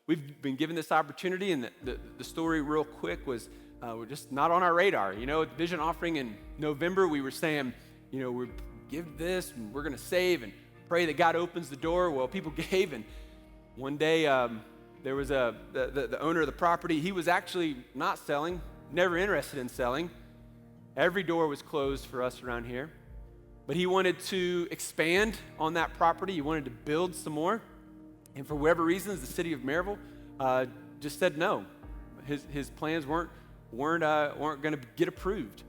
we've been given this opportunity, and the story real quick was we're just not on our radar. You know, at the vision offering in November, we were saying, you know, we give this, and we're going to save and pray that God opens the door. Well, people gave, and one day there was the owner of the property. He was actually not selling, never interested in selling. Every door was closed for us around here. But he wanted to expand on that property. He wanted to build some more. And for whatever reasons, the city of Maryville just said no. His plans weren't going to get approved.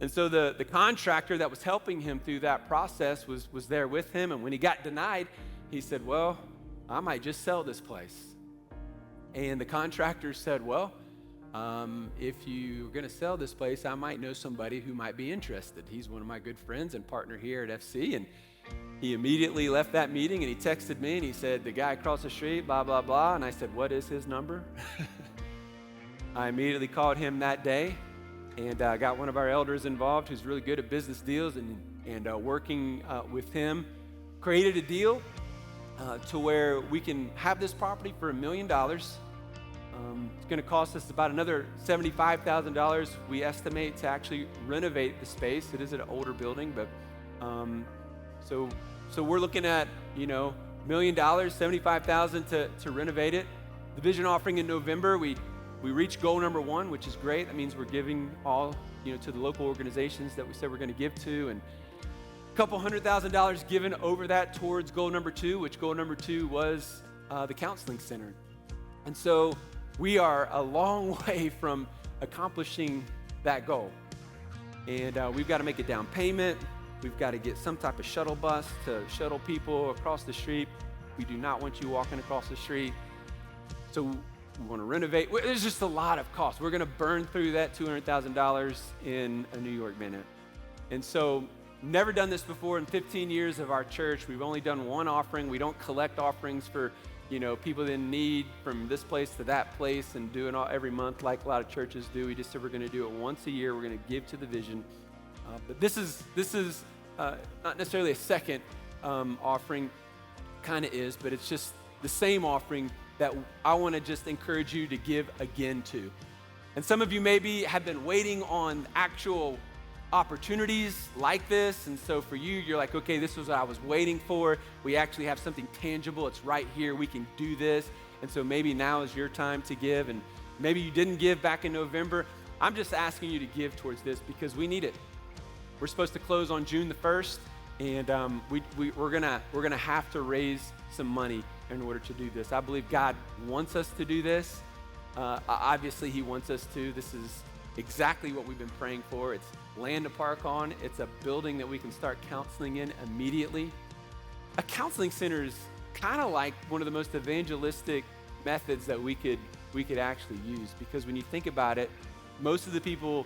And so the contractor that was helping him through that process was there with him. And when he got denied, he said, well, I might just sell this place. And the contractor said, well, if you're going to sell this place, I might know somebody who might be interested. He's one of my good friends and partner here at FC. And he immediately left that meeting and he texted me and he said, the guy across the street, blah, blah, blah. And I said, what is his number? I immediately called him that day and got one of our elders involved who's really good at business deals and working with him, created a deal to where we can have this property for $1 million. It's going to cost us about another $75,000, we estimate, to actually renovate the space. It is an older building, but so we're looking at, you know, $1 million, $75,000 to renovate it. The vision offering in November, we reached goal number 1, which is great. That means we're giving all, you know, to the local organizations that we said we're going to give to, and a couple $100,000 given over that towards goal number 2, which goal number 2 was the counseling center. And so we are a long way from accomplishing that goal. And we've got to make a down payment. We've got to get some type of shuttle bus to shuttle people across the street. We do not want you walking across the street. So we want to renovate. There's just a lot of costs. We're going to burn through that $200,000 in a New York minute. And so, never done this before in 15 years of our church. We've only done one offering. We don't collect offerings for, you know, people in need from this place to that place and do it all every month like a lot of churches do. We just said we're going to do it once a year. We're going to give to the vision. But this is not necessarily a second offering, kind of is, but it's just the same offering that I want to just encourage you to give again to. And some of you maybe have been waiting on actual opportunities like this, and so for you, you're like, okay, this was what I was waiting for. We actually have something tangible. It's right here. We can do this. And so maybe now is your time to give, and maybe you didn't give back in November. I'm just asking you to give towards this because we need it. We're supposed to close on June the 1st, and we're gonna have to raise some money in order to do this. I believe God wants us to do this. Obviously, He wants us to. This is exactly what we've been praying for. It's land to park on. It's a building that we can start counseling in immediately. A counseling center is kind of like one of the most evangelistic methods that we could actually use, because when you think about it, most of the people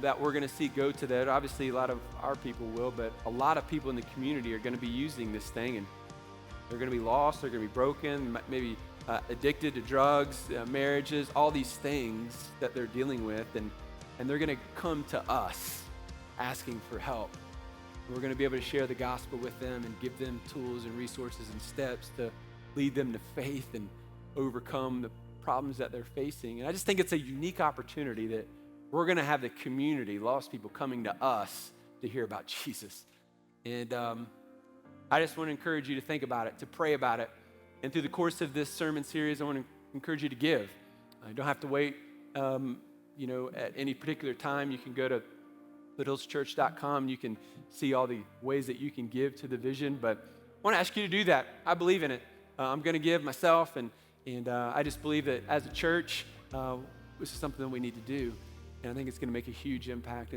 that we're going to see go to that, obviously a lot of our people will, but a lot of people in the community are going to be using this thing, and they're going to be lost, they're going to be broken, maybe addicted to drugs, marriages, all these things that they're dealing with, and they're going to come to us asking for help. We're going to be able to share the gospel with them and give them tools and resources and steps to lead them to faith and overcome the problems that they're facing. And I just think it's a unique opportunity that we're going to have the community, lost people, coming to us to hear about Jesus. And I just want to encourage you to think about it, to pray about it. And through the course of this sermon series, I want to encourage you to give. You don't have to wait, at any particular time. You can go to foothillschurch.com. You can see all the ways that you can give to the vision. But I want to ask you to do that. I believe in it. I'm going to give myself, and I just believe that as a church, this is something that we need to do. And I think it's going to make a huge impact.